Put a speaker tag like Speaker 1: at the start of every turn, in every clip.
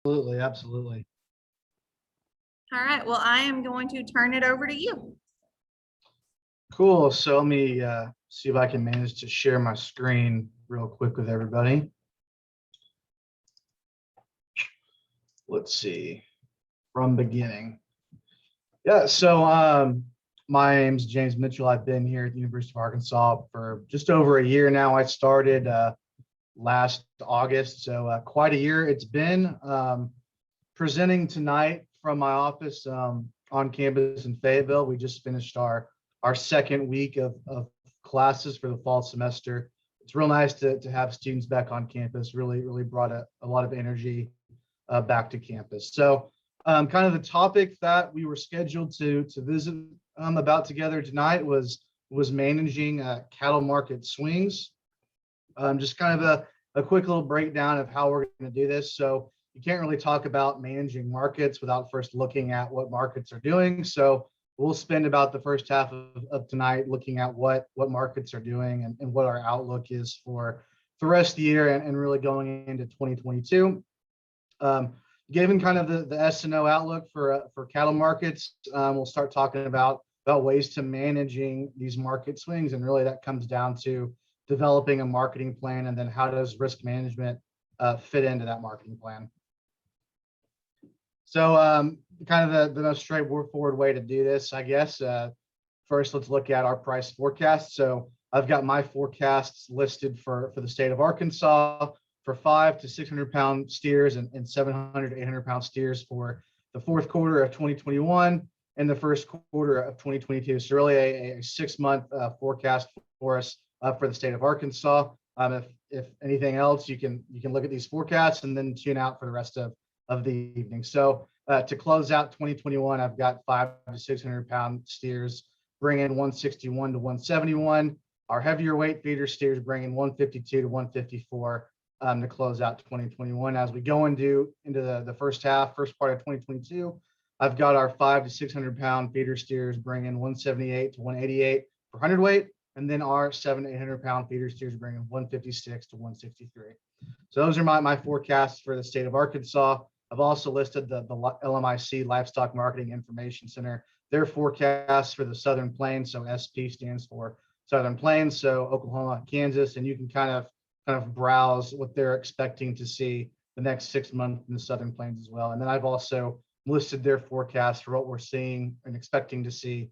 Speaker 1: Absolutely, absolutely.
Speaker 2: All right, well, I am going to turn it over to you.
Speaker 1: Cool. So let me see if I can manage to share my screen real quick with everybody. Let's see, from beginning. Yeah, so my name's James Mitchell. I've been here at the University of Arkansas for just over a year now. I started last August, so quite a year it's been. Presenting tonight from my office on campus in Fayetteville. We just finished our second week of classes for the fall semester. It's real nice to have students back on campus. Really brought a lot of energy back to campus. So kind of the topic that we were scheduled to visit about together tonight was managing cattle market swings. Just kind of a quick little breakdown of how we're going to do this. So you can't really talk about managing markets without first looking at what markets are doing. So we'll spend about the first half of tonight looking at what markets are doing and what our outlook is for the rest of the year and really going into 2022. Given kind of the S&O outlook for cattle markets, we'll start talking about ways to managing these market swings, and really that comes down to developing a marketing plan, and then how does risk management fit into that marketing plan. So kind of the most straightforward way to do this, I guess. First, let's look at our price forecast. So I've got my forecasts listed for the state of Arkansas for 500 to 600 pound steers and 700 to 800 pound steers for the fourth quarter of 2021 and the first quarter of 2022. So really a 6-month forecast for us for the state of Arkansas. If anything else, you can look at these forecasts and then tune out for the rest of the evening. So to close out 2021, I've got 500 to 600 pound steers bringing 161 to 171. Our heavier weight feeder steers bringing 152 to 154 to close out 2021. As we go into the first part of 2022, I've got our 500 to 600 pound feeder steers bringing 178 to 188 for hundredweight, and then our 700 to 800 pound feeder steers bringing 156 to 163. So those are my forecasts for the state of Arkansas. I've also listed the LMIC Livestock Marketing Information Center, their forecasts for the Southern Plains. So SP stands for Southern Plains, so Oklahoma, Kansas, and you can kind of browse what they're expecting to see the next 6 months in the Southern Plains as well. And then I've also listed their forecast for what we're seeing and expecting to see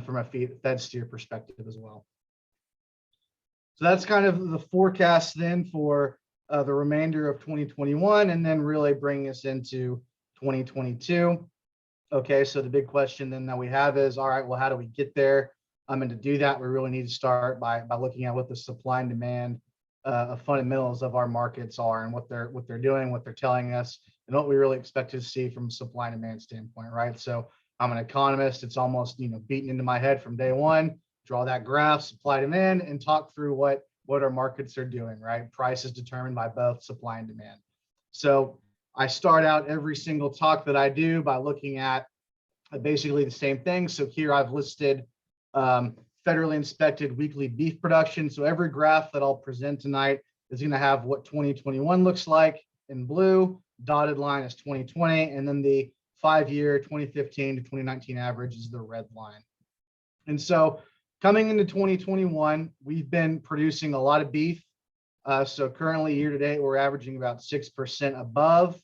Speaker 1: from a fed steer perspective as well. So that's kind of the forecast then for the remainder of 2021, and then really bringing us into 2022. Okay, so the big question then that we have is, all right, well, how do we get there? And to do that, we really need to start by looking at what the supply and demand fundamentals of our markets are, and what they're doing, what they're telling us, and what we really expect to see from a supply and demand standpoint, right? So I'm an economist. It's almost beaten into my head from day one. Draw that graph, supply demand, and talk through what our markets are doing, right? Price is determined by both supply and demand. So I start out every single talk that I do by looking at basically the same thing. So here I've listed federally inspected weekly beef production. So every graph that I'll present tonight is going to have what 2021 looks like in blue, dotted line is 2020, and then the 5-year 2015 to 2019 average is the red line. And so coming into 2021, we've been producing a lot of beef. So currently year to date, we're averaging about 6% above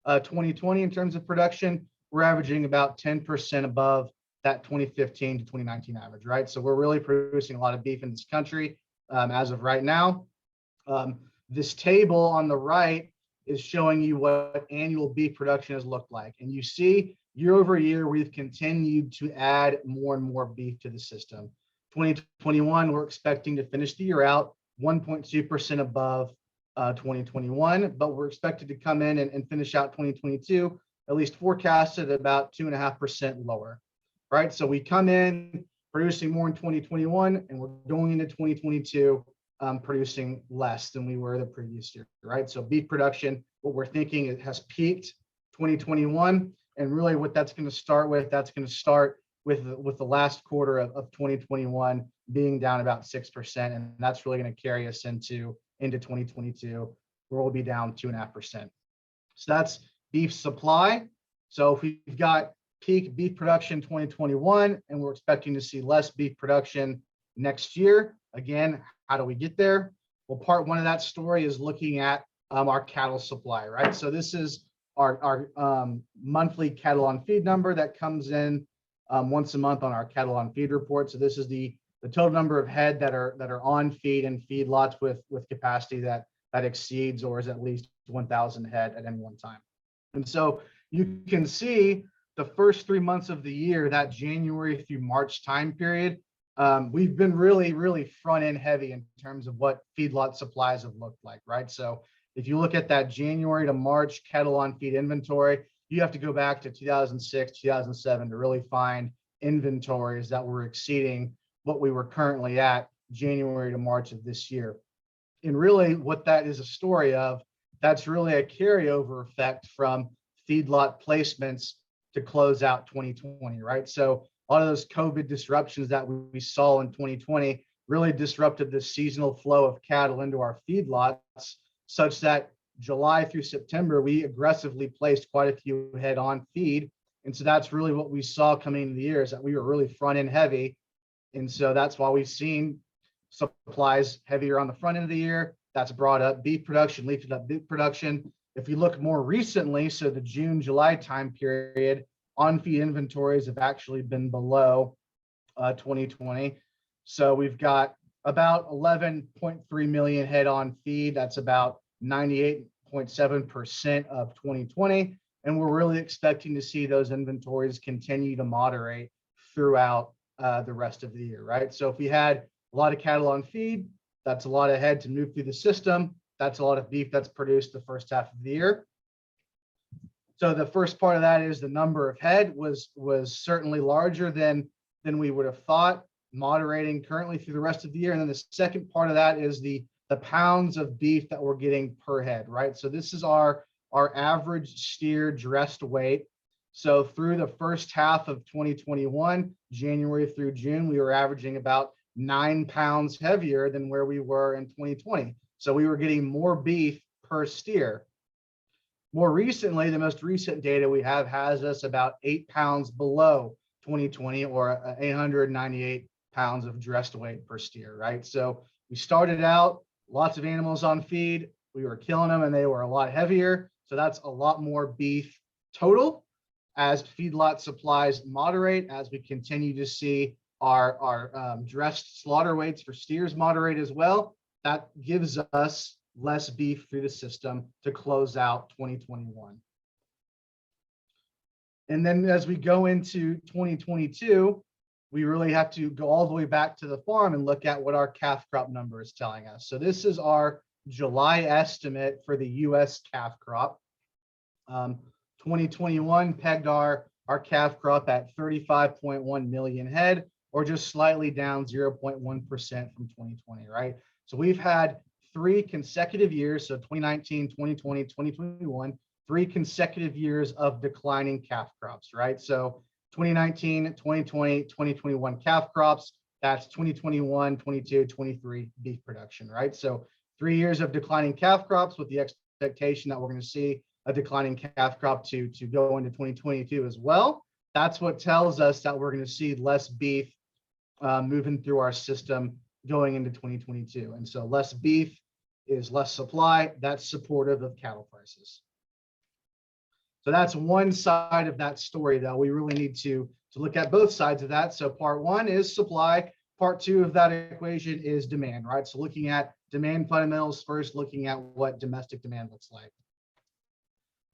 Speaker 1: 2020 in terms of production. We're averaging about 10% above that 2015 to 2019 average, right? So we're really producing a lot of beef in this country as of right now. This table on the right is showing you what annual beef production has looked like. And you see year over year, we've continued to add more and more beef to the system. 2021, we're expecting to finish the year out 1.2% above 2021, but we're expected to come in and finish out 2022, at least forecasted at about 2.5% lower, right? So we come in producing more in 2021, and we're going into 2022 producing less than we were the previous year, right? So beef production, what we're thinking, it has peaked 2021, and really what that's going to start with, with the last quarter of 2021 being down about 6%, and that's really going to carry us into 2022, where we'll be down 2.5%. So beef supply. So if we've got peak beef production 2021 and we're expecting to see less beef production next year, again, how do we get there? Well, part one of that story is looking at our cattle supply, right? So this is our monthly cattle on feed number that comes in once a month on our cattle on feed report. So this is the total number of head that are on feed and feedlots with capacity that exceeds or is at least 1,000 head at any one time. And so you can see the first 3 months of the year, that January through March time period, we've been really front end heavy in terms of what feedlot supplies have looked like, right? So if you look at that January to March cattle on feed inventory, you have to go back to 2006, 2007 to really find inventories that were exceeding what we were currently at January to March of this year. And really what that is a story of, that's really a carryover effect from feedlot placements to close out 2020, right? So a lot of those COVID disruptions that we saw in 2020 really disrupted the seasonal flow of cattle into our feedlots, such that July through September, we aggressively placed quite a few head on feed. And so that's really what we saw coming into the year, is that we were really front end heavy. And so that's why we've seen supplies heavier on the front end of the year. That's brought up beef production, lifted up beef production. If you look more recently, so the June, July time period, on feed inventories have actually been below 2020. So we've got about 11.3 million head on feed. That's about 98.7% of 2020. And we're really expecting to see those inventories continue to moderate throughout the rest of the year, right? So if we had a lot of cattle on feed, that's a lot of head to move through the system. That's a lot of beef that's produced the first half of the year. So the first part of that is the number of head was certainly larger than we would have thought, moderating currently through the rest of the year. And then the second part of that is the pounds of beef that we're getting per head, right? So this is our average steer dressed weight. So through the first half of 2021, January through June, we were averaging about 9 pounds heavier than where we were in 2020. So we were getting more beef per steer. More recently, the most recent data we have has us about 8 pounds below 2020, or 898 pounds of dressed weight per steer, right? So we started out lots of animals on feed, we were killing them and they were a lot heavier. So that's a lot more beef total. As feedlot supplies moderate, as we continue to see our dressed slaughter weights for steers moderate as well, that gives us less beef through the system to close out 2021. And then as we go into 2022, we really have to go all the way back to the farm and look at what our calf crop number is telling us. So this is our July estimate for the US calf crop. 2021 pegged our calf crop at 35.1 million head, or just slightly down 0.1% from 2020, right? So we've had 3 consecutive years, so 2019, 2020, 2021, 3 consecutive years of declining calf crops, right? So 2019, 2020, 2021 calf crops, that's 2021, 22, 23 beef production, right? So 3 years of declining calf crops with the expectation that we're going to see a declining calf crop to go into 2022 as well. That's what tells us that we're going to see less beef moving through our system going into 2022. And so less beef is less supply. That's supportive of cattle prices. So that's one side of that story, though. We really need to look at both sides of that. So part one is supply. Part two of that equation is demand, right? So looking at demand fundamentals first, looking at what domestic demand looks like.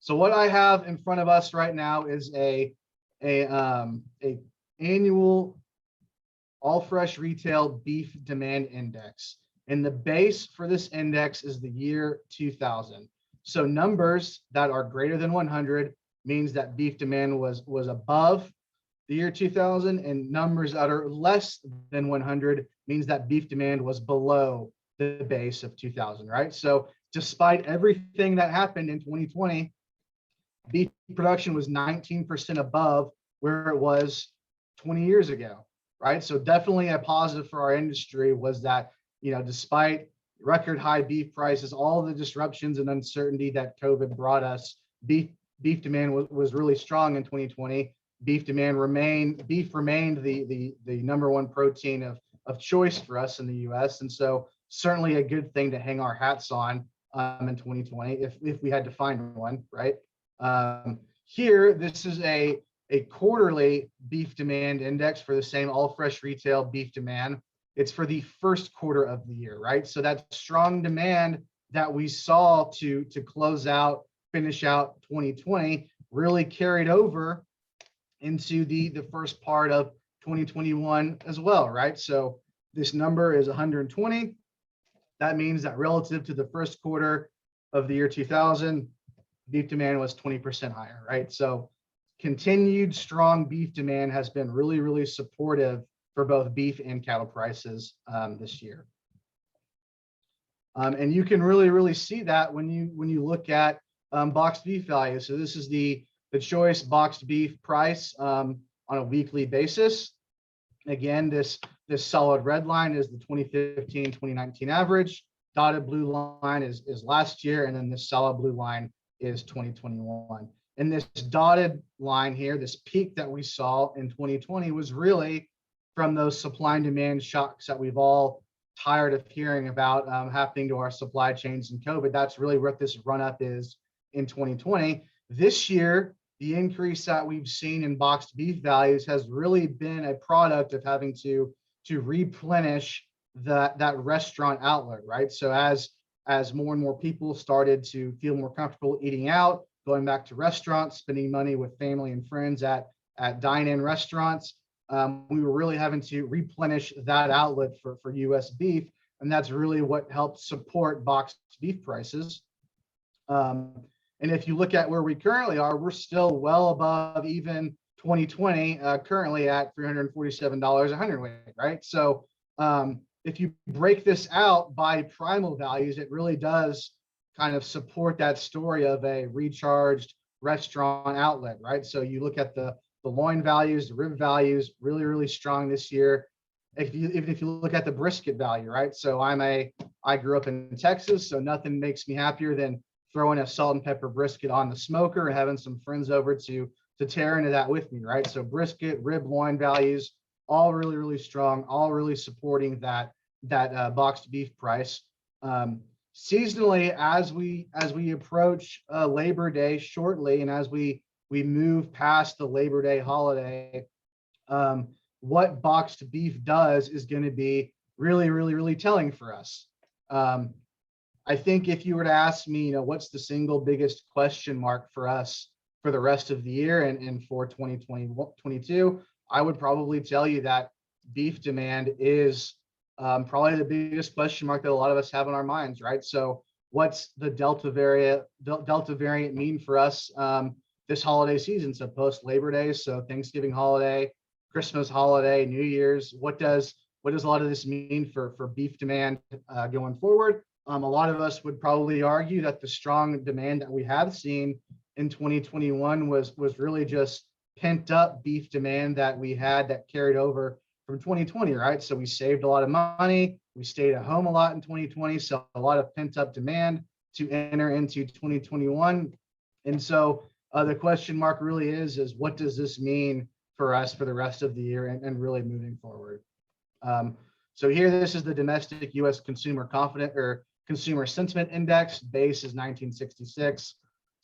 Speaker 1: So what I have in front of us right now is a annual all fresh retail beef demand index. And the base for this index is the year 2000. So numbers that are greater than 100 means that beef demand was above the year 2000, and numbers that are less than 100 means that beef demand was below the base of 2000, right? So despite everything that happened in 2020, beef production was 19% above where it was 20 years ago, right? So definitely a positive for our industry was that, despite record high beef prices, all the disruptions and uncertainty that COVID brought us, beef beef demand was really strong in 2020. Beef remained the number one protein of choice for us in the U.S. And so certainly a good thing to hang our hats on in 2020 if we had to find one, right? Here, this is a quarterly beef demand index for the same all fresh retail beef demand. It's for the first quarter of the year, right? So that strong demand that we saw to finish out 2020 really carried over into the first part of 2021 as well, right? So this number is 120. That means that relative to the first quarter of the year 2000, beef demand was 20% higher, right? So continued strong beef demand has been really, really supportive for both beef and cattle prices this year. And you can really see that when you look at boxed beef value. So this is the choice boxed beef price on a weekly basis. Again, this solid red line is the 2015-2019 average. Dotted blue line is last year, and then this solid blue line is 2021. And this dotted line here, this peak that we saw in 2020 was really from those supply and demand shocks that we've all tired of hearing about happening to our supply chains and COVID. That's really what this run up is in 2020. This year, the increase that we've seen in boxed beef values has really been a product of having to replenish that restaurant outlet, right? So as more and more people started to feel more comfortable eating out, going back to restaurants, spending money with family and friends at dine-in restaurants, we were really having to replenish that outlet for U.S. beef, and that's really what helped support boxed beef prices. And if you look at where we currently are, we're still well above even 2020, currently at $347 a hundredweight, right? So if you break this out by primal values, it really does kind of support that story of a recharged restaurant outlet, right? So you look at the loin values, the rib values, really strong this year. Even if you look at the brisket value, right? So I grew up in Texas, so nothing makes me happier than throwing a salt and pepper brisket on the smoker and having some friends over to tear into that with me, right? So brisket, rib, loin values, all really strong, all really supporting that boxed beef price. Seasonally, as we approach Labor Day shortly, and as we move past the Labor Day holiday, what boxed beef does is going to be really telling for us. I think if you were to ask me, what's the single biggest question mark for us for the rest of the year and for 2022, I would probably tell you that beef demand is probably the biggest question mark that a lot of us have in our minds, right? So what's the Delta variant mean for us this holiday season? So post Labor Day, so Thanksgiving holiday, Christmas holiday, New Year's, what does a lot of this mean for beef demand going forward? A lot of us would probably argue that the strong demand that we have seen in 2021 was really just pent up beef demand that we had that carried over from 2020, right? So we saved a lot of money. We stayed at home a lot in 2020. So a lot of pent up demand to enter into 2021. And so the question mark really is what does this mean for us for the rest of the year and really moving forward? So here, this is the domestic U.S. consumer consumer sentiment index. Base is 1966.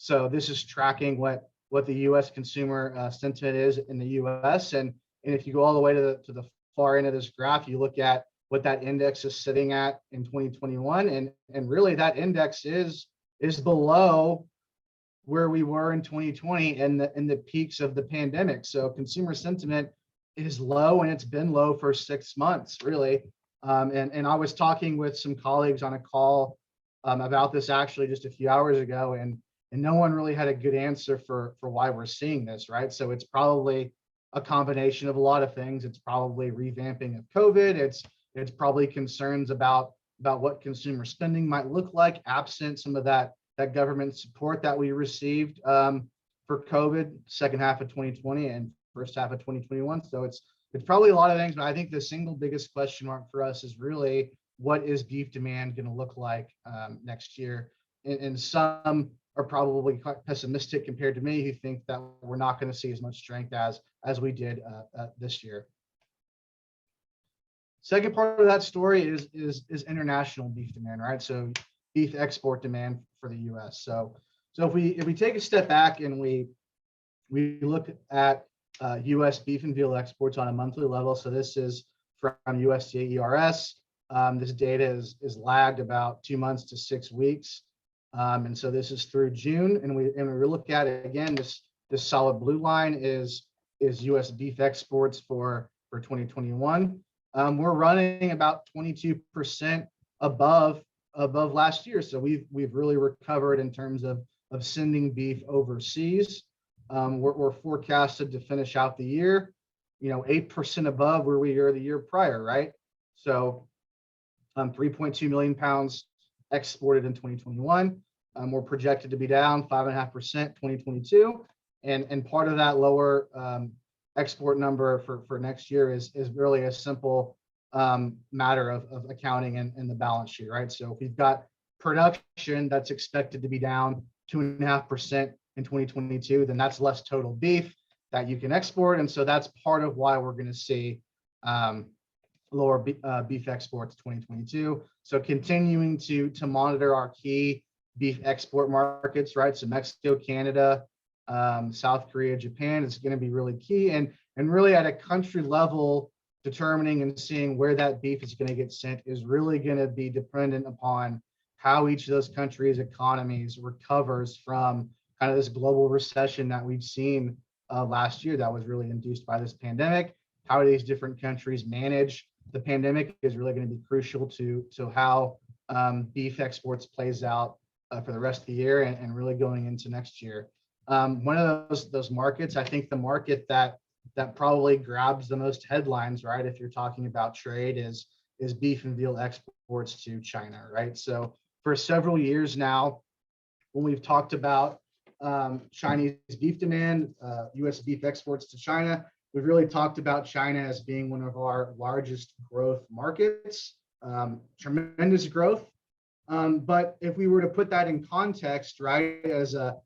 Speaker 1: So this is tracking what the U.S. consumer sentiment is in the U.S. And if you go all the way to the far end of this graph, you look at what that index is sitting at in 2021, and really that index is below where we were in 2020 and the peaks of the pandemic. So consumer sentiment is low, and it's been low for 6 months, really. And I was talking with some colleagues on a call about this actually just a few hours ago, and no one really had a good answer for why we're seeing this, right? So it's probably a combination of a lot of things. It's probably revamping of COVID. It's probably concerns about what consumer spending might look like absent some of that government support that we received for COVID second half of 2020 and first half of 2021. So it's probably a lot of things, but I think the single biggest question mark for us is really what is beef demand going to look like next year? And some are probably quite pessimistic compared to me, who think that we're not going to see as much strength as we did this year. Second part of that story is international beef demand, right? So beef export demand for the U.S. So if we take a step back and we look at U.S. beef and veal exports on a monthly level, so this is from USDA ERS. This data is lagged about 2 months to 6 weeks, and so this is through June. And we look at it again. This solid blue line is U.S. beef exports for 2021. We're running about 22% above last year. So we've really recovered in terms of sending beef overseas. We're forecasted to finish out the year, 8% above where we were the year prior, right? So 3.2 million pounds exported in 2021. We're projected to be down 5.5% 2022. And part of that lower export number for next year is really a simple matter of accounting and the balance sheet, right? So if we've got production that's expected to be down 2.5% in 2022, then that's less total beef that you can export. And so that's part of why we're going to see lower beef exports 2022. So continuing to monitor our key beef export markets, right? So Mexico, Canada, South Korea, Japan is going to be really key, and really at a country level, determining and seeing where that beef is going to get sent is really going to be dependent upon how each of those countries' economies recovers from kind of this global recession that we've seen last year that was really induced by this pandemic. How these different countries manage the pandemic is really going to be crucial to how beef exports plays out for the rest of the year and really going into next year. One of those markets, I think the market that probably grabs the most headlines, right, if you're talking about trade, is beef and veal exports to China, right? So for several years now, when we've talked about Chinese beef demand, U.S. beef exports to China, we've really talked about China as being one of our largest growth markets, tremendous growth. But if we were to put that in context, right, as a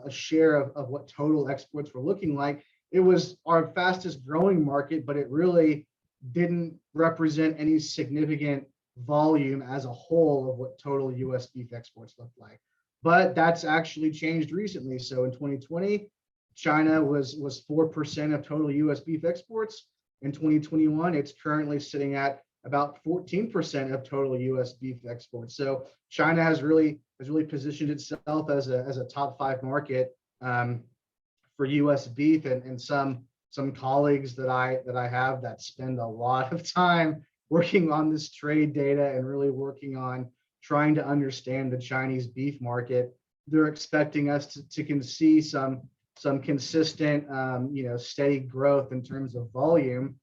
Speaker 1: share of what total exports were looking like, it was our fastest growing market, but it really didn't represent any significant volume as a whole of what total U.S. beef exports looked like. But that's actually changed recently. So in 2020, China was 4% of total U.S. beef exports. In 2021, it's currently sitting at about 14% of total U.S. beef exports. So China has really positioned itself as a top 5 market for U.S. beef, and some colleagues that I have that spend a lot of time working on this trade data and really working on trying to understand the Chinese beef market. They're expecting us to see some consistent, steady growth in terms of volume.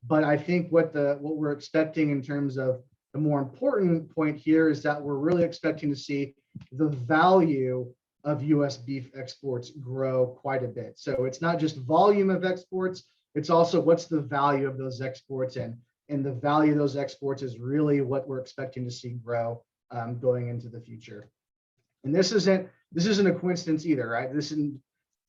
Speaker 1: But I think what we're expecting in terms of the more important point here is that we're really expecting to see the value of U.S. beef exports grow quite a bit. So it's not just volume of exports, it's also what's the value of those exports, and the value of those exports is really what we're expecting to see grow going into the future. And this isn't a coincidence either, right?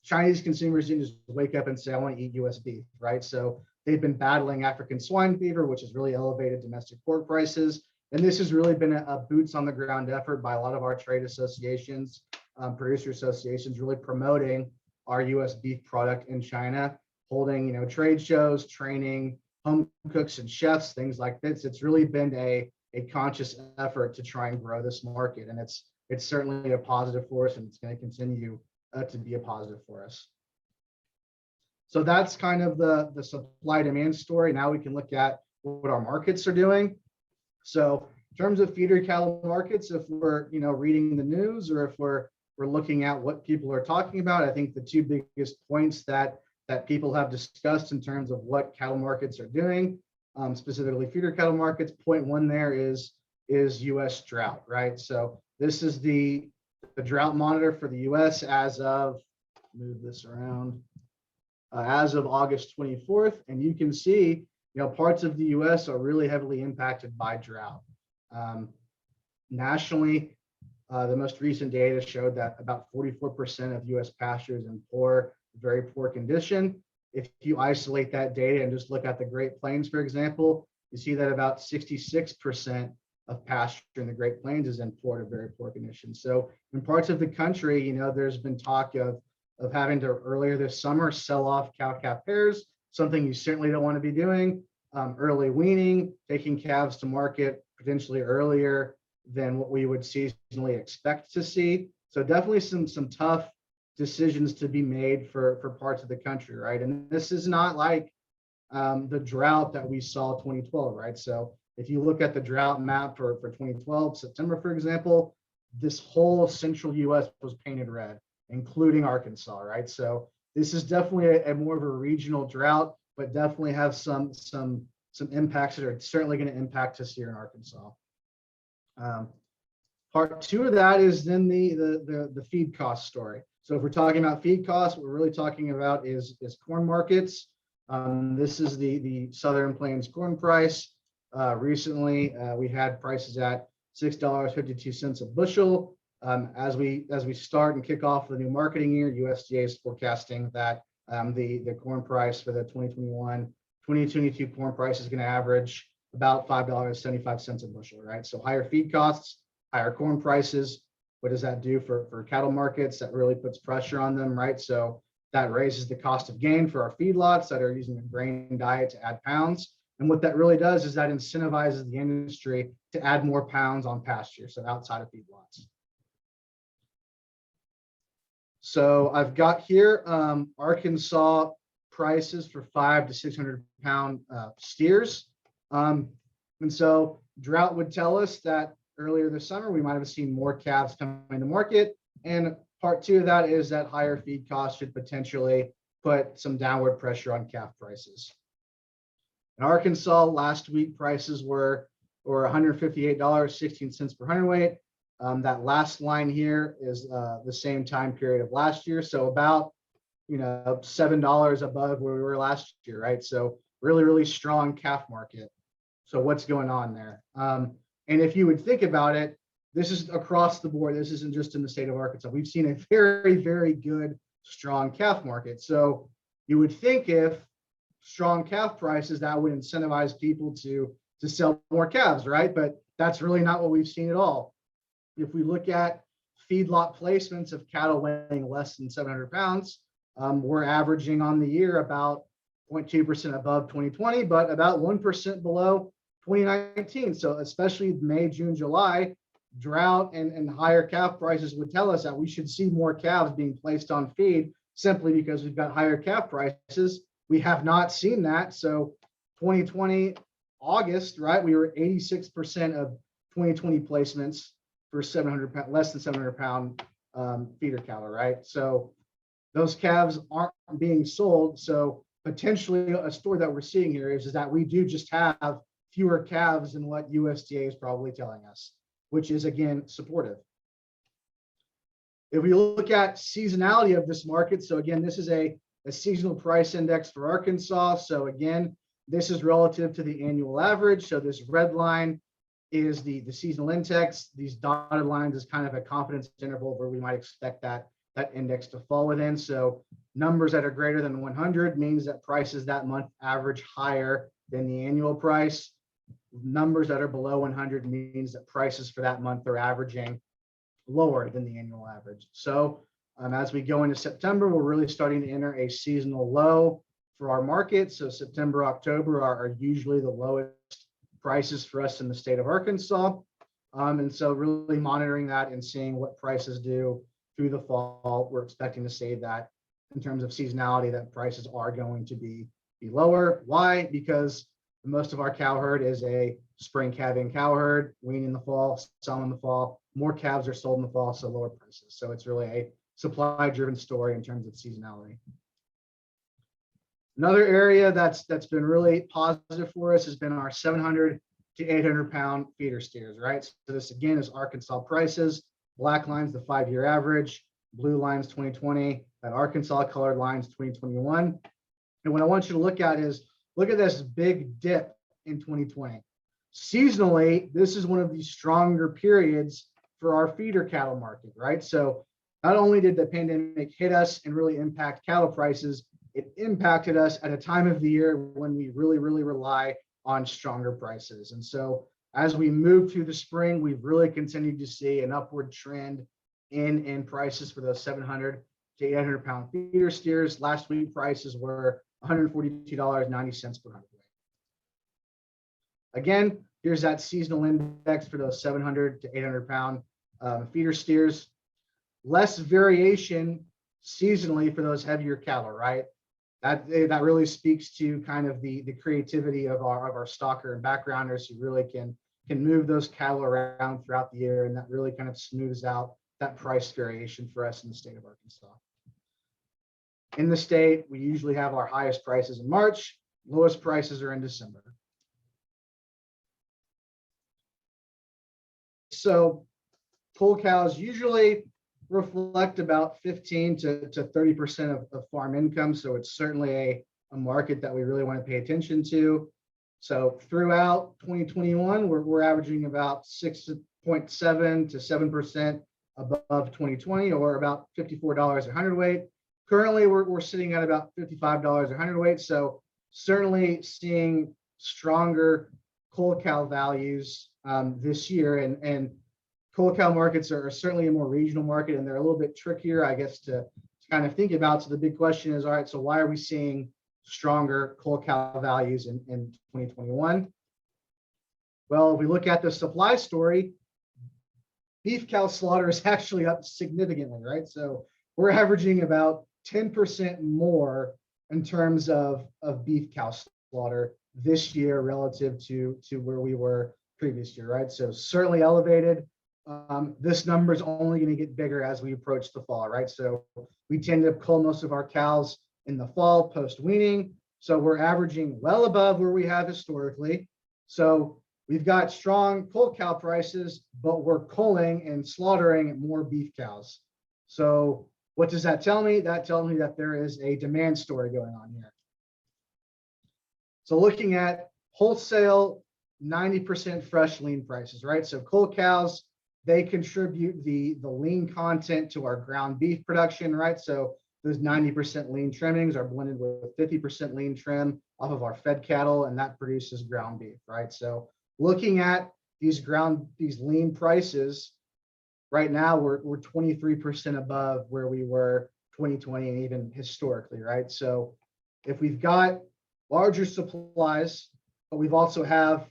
Speaker 1: Chinese consumers didn't just wake up and say, I want to eat U.S. beef, right? So they've been battling African swine fever, which has really elevated domestic pork prices. And this has really been a boots on the ground effort by a lot of our trade associations, producer associations, really promoting our U.S. beef product in China, holding, trade shows, training home cooks and chefs, things like this. It's really been a conscious effort to try and grow this market. And it's certainly a positive for us, and it's going to continue to be a positive for us. So that's kind of the supply demand story. Now we can look at what our markets are doing. So in terms of feeder cattle markets, if we're reading the news, or if we're looking at what people are talking about, I think the two biggest points that people have discussed in terms of what cattle markets are doing, specifically feeder cattle markets. Point one there is U.S. drought, right? So this is the drought monitor for the U.S. as of, move this around, as of August 24th, and you can see, parts of the U.S. are really heavily impacted by drought. Nationally, The most recent data showed that about 44% of US pastures in poor, very poor condition. If you isolate that data and just look at the Great Plains, for example, you see that about 66% of pasture in the Great Plains is in poor to very poor condition. So in parts of the country, there's been talk of having to earlier this summer sell off cow-calf pairs, something you certainly don't want to be doing. Early weaning, taking calves to market potentially earlier than what we would seasonally expect to see. So definitely some tough decisions to be made for parts of the country, right? And this is not like the drought that we saw 2012, right? So if you look at the drought map for 2012, September, for example, this whole central US was painted red, including Arkansas, right? So this is definitely a more of a regional drought, but definitely have some impacts that are certainly going to impact us here in Arkansas. Part two of that is then the feed cost story. So if we're talking about feed costs, what we're really talking about is corn markets. This is the Southern Plains corn price. Recently, we had prices at $6.52 a bushel. As we start and kick off the new marketing year, USDA is forecasting that the corn price for the 2021-2022 corn price is going to average about $5.75 a bushel, right? So higher feed costs, higher corn prices. What does that do for cattle markets? That really puts pressure on them, right? So that raises the cost of gain for our feedlots that are using a grain diet to add pounds. And what that really does is that incentivizes the industry to add more pounds on pasture, so outside of feedlots. So I've got here Arkansas prices for 500 to 600 pound steers. And so drought would tell us that earlier this summer, we might have seen more calves coming to market. And part two of that is that higher feed costs should potentially put some downward pressure on calf prices. In Arkansas, last week prices were $158.16 per hundredweight. That last line here is the same time period of last year. So about, $7 above where we were last year, right? So really, really strong calf market. So what's going on there? And if you would think about it, this is across the board. This isn't just in the state of Arkansas. We've seen a very, very good, strong calf market. So you would think if strong calf prices, that would incentivize people to sell more calves, right? But that's really not what we've seen at all. If we look at feedlot placements of cattle weighing less than 700 pounds, we're averaging on the year about 0.2% above 2020, but about 1% below 2019. So especially May, June, July, drought and higher calf prices would tell us that we should see more calves being placed on feed simply because we've got higher calf prices. We have not seen that. So 2020 August, right, we were 86% of 2020 placements for 700 pound, less than 700 pound feeder cattle, right? So those calves aren't being sold. So potentially a story that we're seeing here is that we do just have fewer calves than what USDA is probably telling us, which is again supportive. If we look at seasonality of this market, so again, this is a seasonal price index for Arkansas. So again, this is relative to the annual average. So this red line is the seasonal index. These dotted lines is kind of a confidence interval where we might expect that index to fall within. So numbers that are greater than 100 means that prices that month average higher than the annual price. Numbers that are below 100 means that prices for that month are averaging lower than the annual average. So as we go into September, we're really starting to enter a seasonal low for our market. So September, October are usually the lowest prices for us in the state of Arkansas. And so really monitoring that and seeing what prices do through the fall. We're expecting to say that in terms of seasonality, that prices are going to be lower. Why? Because most of our cow herd is a spring calving cow herd, wean in the fall, sell in the fall. More calves are sold in the fall, so lower prices. So it's really a supply-driven story in terms of seasonality. Another area that's been really positive for us has been our 700 to 800 pound feeder steers, right? So this again is Arkansas prices. Black line's the 5-year average, blue line's 2020, that Arkansas colored line's 2021. And what I want you to look at is, look at this big dip in 2020. Seasonally, this is one of the stronger periods for our feeder cattle market, right? So not only did the pandemic hit us and really impact cattle prices, it impacted us at a time of the year when we really, really rely on stronger prices. And so as we move through the spring, we've really continued to see an upward trend in prices for those 700 to 800 pound feeder steers. Last week prices were $142.90 per hundredweight. Again, here's that seasonal index for those 700 to 800 pound feeder steers. Less variation seasonally for those heavier cattle, right? That really speaks to kind of the creativity of our stocker and backgrounders who really can move those cattle around throughout the year, and that really kind of smooths out that price variation for us in the state of Arkansas. In the state, we usually have our highest prices in March, lowest prices are in December. So cull cows usually reflect about 15 to 30% of farm income. So it's certainly a market that we really want to pay attention to. So throughout 2021, we're averaging about 6.7 to 7% above 2020, or about $54 a hundredweight. Currently, we're sitting at about $55 a hundredweight. So certainly seeing stronger cull cow values this year, and cull cow markets are certainly a more regional market, and they're a little bit trickier, I guess, to kind of think about. So the big question is, all right, so why are we seeing stronger cull cow values in 2021? Well, if we look at the supply story, beef cow slaughter is actually up significantly, right? So we're averaging about 10% more in terms of beef cow slaughter this year relative to where we were previous year, right? So certainly elevated. This number is only going to get bigger as we approach the fall, right? So we tend to cull most of our cows in the fall post weaning. So we're averaging well above where we have historically. So we've got strong cull cow prices, but we're culling and slaughtering more beef cows. So what does that tell me? That tells me that there is a demand story going on here. So looking at wholesale 90% fresh lean prices, right? So cull cows, they contribute the lean content to our ground beef production, right? So those 90% lean trimmings are blended with 50% lean trim off of our fed cattle, and that produces ground beef, right? So looking at these lean prices, right now we're 23% above where we were 2020 and even historically, right? So if we've got larger supplies, but we've also have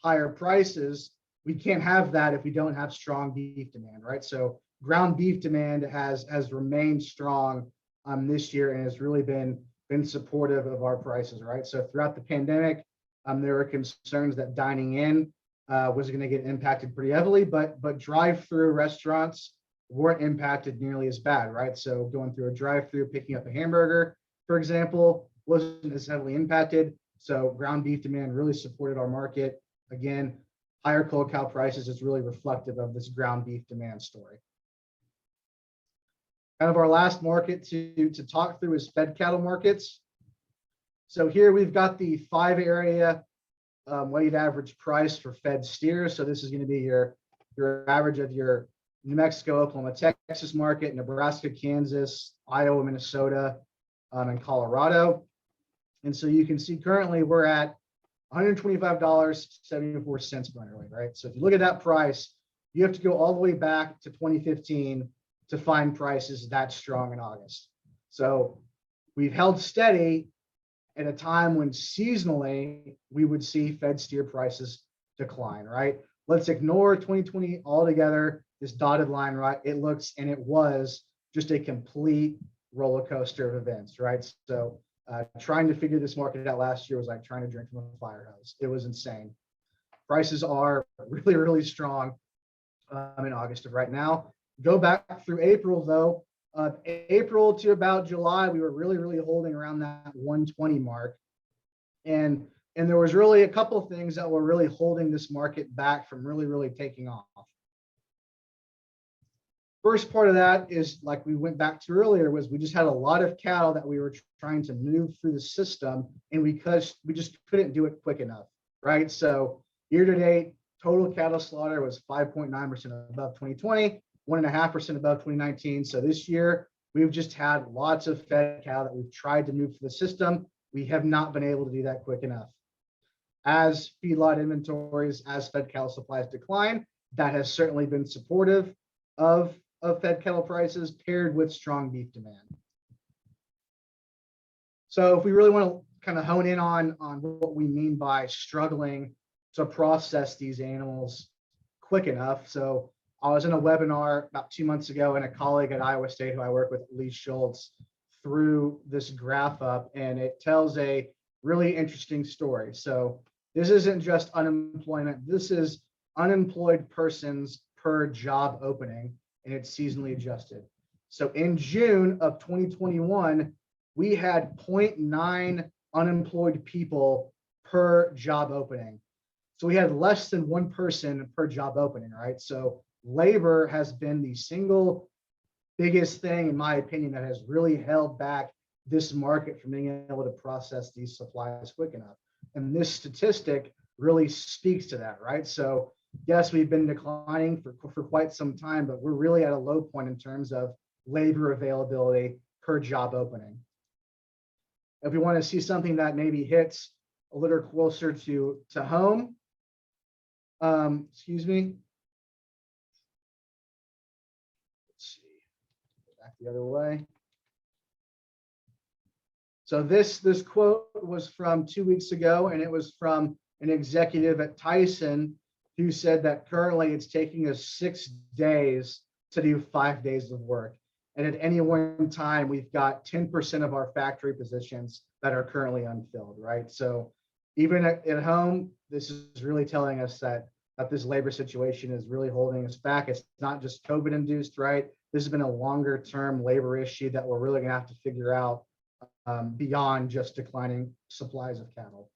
Speaker 1: higher prices, we can't have that if we don't have strong beef demand, right? So ground beef demand has remained strong this year and has really been supportive of our prices, right? So throughout the pandemic, there were concerns that dining in was going to get impacted pretty heavily, but drive-through restaurants weren't impacted nearly as bad, right? So going through a drive-through, picking up a hamburger, for example, wasn't as heavily impacted. So ground beef demand really supported our market. Again, higher cull cow prices is really reflective of this ground beef demand story. Kind of our last market to talk through is fed cattle markets. So here we've got the 5 area weighted average price for fed steers. So this is going to be your average of your New Mexico, Oklahoma, Texas market, Nebraska, Kansas, Iowa, Minnesota, and Colorado. And so you can see currently we're at $125.74 per hundredweight, right? So if you look at that price, you have to go all the way back to 2015 to find prices that strong in August. So we've held steady at a time when seasonally we would see fed steer prices decline, right? Let's ignore 2020 altogether, this dotted line, right? It looks, and it was just a complete roller coaster of events, right? So trying to figure this market out last year was like trying to drink from a fire hose. It was insane. Prices are really, really strong in August of right now. Go back through April though. April to about July, we were really, really holding around that 120 mark. And there was really a couple of things that were really holding this market back from really, really taking off. First part of that is, like we went back to earlier, was we just had a lot of cattle that we were trying to move through the system, and we just couldn't do it quick enough, right? So year to date, Total cattle slaughter was 5.9% above 2020, 1.5% above 2019. So this year, we've just had lots of fed cattle that we've tried to move through the system. We have not been able to do that quick enough. As feedlot inventories, as fed cattle supplies decline, that has certainly been supportive of fed cattle prices paired with strong beef demand. So if we really want to kind of hone in on what we mean by struggling to process these animals quick enough. So I was in a webinar about 2 months ago, and a colleague at Iowa State who I work with, Lee Schultz, threw this graph up, and it tells a really interesting story. So this isn't just unemployment. This is unemployed persons per job opening, and it's seasonally adjusted. So in June of 2021, we had 0.9 unemployed people per job opening. So we had less than one person per job opening, right? So labor has been the single biggest thing, in my opinion, that has really held back this market from being able to process these supplies quick enough. And this statistic really speaks to that, right? So yes, we've been declining for quite some time, but we're really at a low point in terms of labor availability per job opening. If we want to see something that maybe hits a little closer to home, excuse me. Let's see, back the other way. So this quote was from 2 weeks ago, and it was from an executive at Tyson who said that currently it's taking us 6 days to do 5 days of work. And at any one time, we've got 10% of our factory positions that are currently unfilled, right? So even at home, this is really telling us that this labor situation is really holding us back. It's not just COVID induced, right? This has been a longer term labor issue that we're really gonna have to figure out beyond just declining supplies of cattle.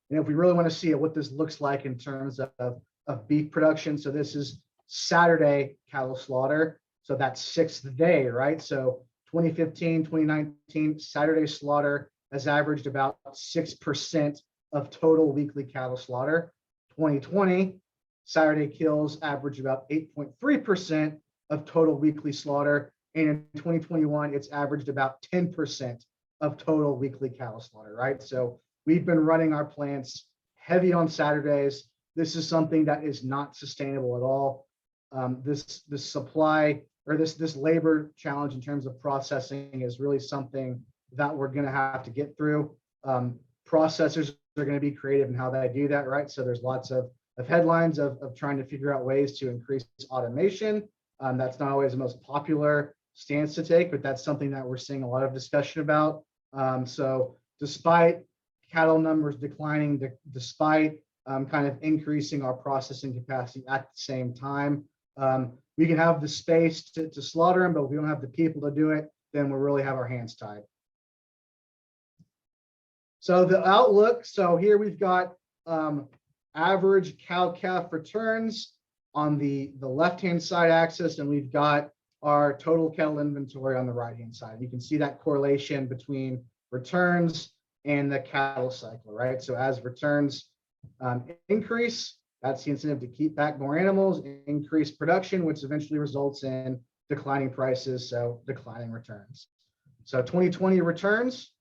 Speaker 1: And if we really want to see what this looks like in terms of beef production, so this is Saturday cattle slaughter. So that's sixth day, right? So 2015, 2019, Saturday slaughter has averaged about 6% of total weekly cattle slaughter. 2020, Saturday kills average about 8.3% of total weekly slaughter. And in 2021, it's averaged about 10% of total weekly cattle slaughter, right? So we've been running our plants heavy on Saturdays. This is something that is not sustainable at all. This supply or this labor challenge in terms of processing is really something that we're going to have to get through. Processors are going to be creative in how they do that, right? So there's lots of headlines of trying to figure out ways to increase automation. That's not always the most popular stance to take, but that's something that we're seeing a lot of discussion about. So despite cattle numbers declining, despite kind of increasing our processing capacity at the same time, we can have the space to slaughter them, but if we don't have the people to do it, then we'll really have our hands tied. So the outlook, so here we've got average cow-calf returns on the left-hand side axis, and we've got our total cattle inventory on the right-hand side. You can see that correlation between returns and the cattle cycle, right? So as returns increase, that's the incentive to keep back more animals, increase production, which eventually results in declining prices, so declining returns. So 2020 returns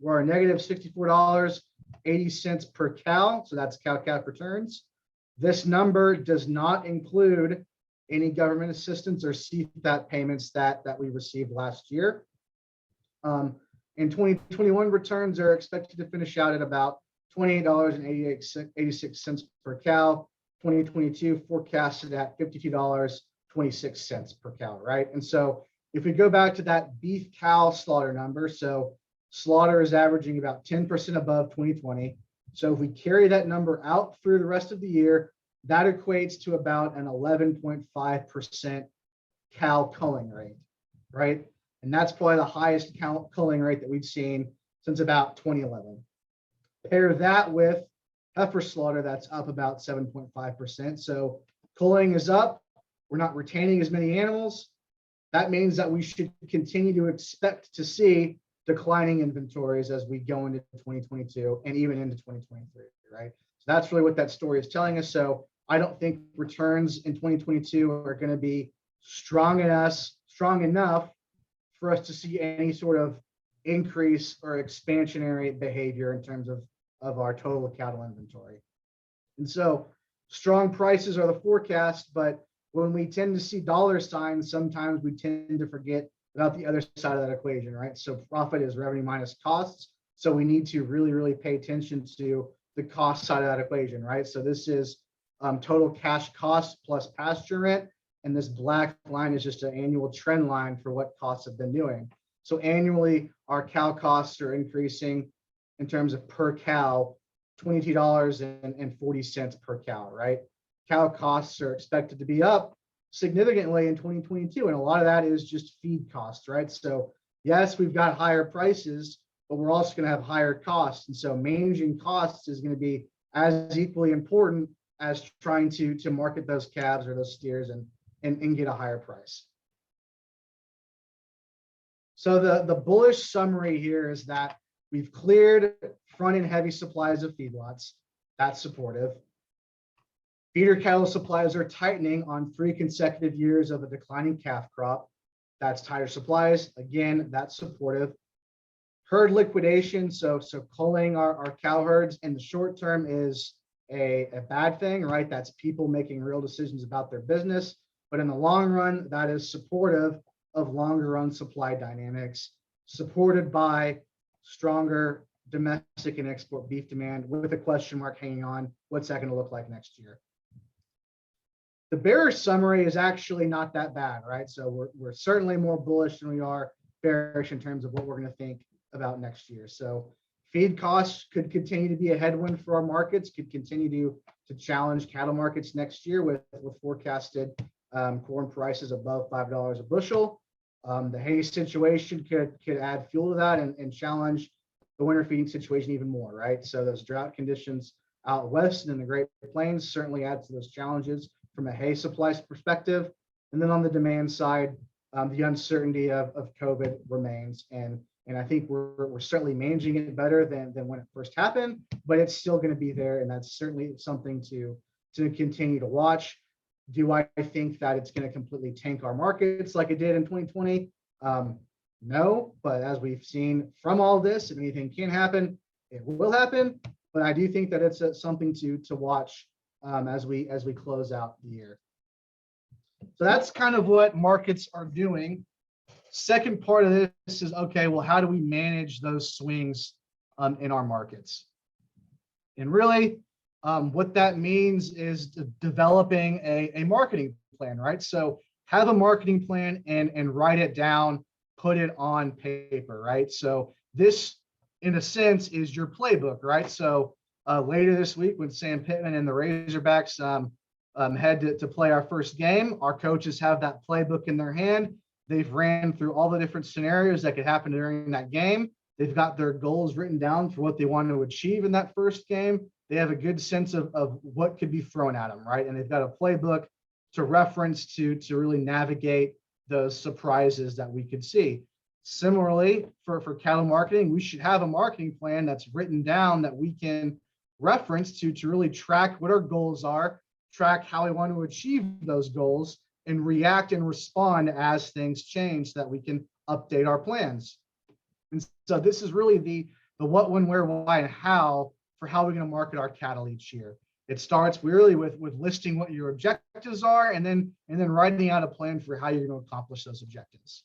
Speaker 1: were a negative $64.80 per cow. So that's cow-calf returns. This number does not include any government assistance or CFAP payments that we received last year. In 2021, returns are expected to finish out at about $28.86 per cow. 2022 forecasted at $52.26 per cow, right? And so if we go back to that beef cow slaughter number, so slaughter is averaging about 10% above 2020. So if we carry that number out through the rest of the year, that equates to about an 11.5% cow culling rate, right? And that's probably the highest cow culling rate that we've seen since about 2011. Pair that with heifer slaughter, that's up about 7.5%. So culling is up. We're not retaining as many animals. That means that we should continue to expect to see declining inventories as we go into 2022 and even into 2023, right? So that's really what that story is telling us. So I don't think returns in 2022 are going to be strong enough for us to see any sort of increase or expansionary behavior in terms of our total cattle inventory. And so strong prices are the forecast, but when we tend to see dollar signs, sometimes we tend to forget about the other side of that equation, right? So profit is revenue minus costs. So we need to really, really pay attention to the cost side of that equation, right? So this is total cash costs plus pasture rent. And this black line is just an annual trend line for what costs have been doing. So annually, our cow costs are increasing in terms of per cow, $22.40 per cow, right? Cow costs are expected to be up significantly in 2022. And a lot of that is just feed costs, right? So yes, we've got higher prices, but we're also going to have higher costs. And so managing costs is going to be as equally important as trying to market those calves or those steers and get a higher price. So the bullish summary here is that we've cleared front-end heavy supplies of feedlots. That's supportive. Feeder cattle supplies are tightening on 3 consecutive years of a declining calf crop. That's tighter supplies. Again, that's supportive. Herd liquidation, so culling our cow herds in the short term is a bad thing, right? That's people making real decisions about their business. But in the long run, that is supportive of longer run supply dynamics, supported by stronger domestic and export beef demand with a question mark hanging on what's that going to look like next year. The bearish summary is actually not that bad, right? So we're certainly more bullish than we are bearish in terms of what we're going to think about next year. So feed costs could continue to be a headwind for our markets, could continue to challenge cattle markets next year with forecasted corn prices above $5 a bushel. The hay situation could add fuel to that and challenge the winter feeding situation even more, right? So those drought conditions out west and in the Great Plains certainly add to those challenges from a hay supply perspective. And then on the demand side, the uncertainty of COVID remains. And I think we're certainly managing it better than when it first happened, but it's still going to be there. And that's certainly something to continue to watch. Do I think that it's going to completely tank our markets like it did in 2020? No, but as we've seen from all this, if anything can happen, it will happen. But I do think that it's something to watch as we close out the year. So that's kind of what markets are doing. Second part of this is, okay, well, how do we manage those swings in our markets? And really, what that means is developing a marketing plan, right? So have a marketing plan and write it down, put it on paper, right? So this, in a sense, is your playbook, right? So later this week, when Sam Pittman and the Razorbacks head to play our first game, our coaches have that playbook in their hand. They've ran through all the different scenarios that could happen during that game. They've got their goals written down for what they want to achieve in that first game. They have a good sense of what could be thrown at them, right? And they've got a playbook to reference to really navigate those surprises that we could see. Similarly, for cattle marketing, we should have a marketing plan that's written down that we can reference to really track what our goals are, track how we want to achieve those goals, and react and respond as things change so that we can update our plans. And so this is really the what, when, where, why, and how for how we're going to market our cattle each year. It starts really with listing what your objectives are and then writing out a plan for how you're going to accomplish those objectives.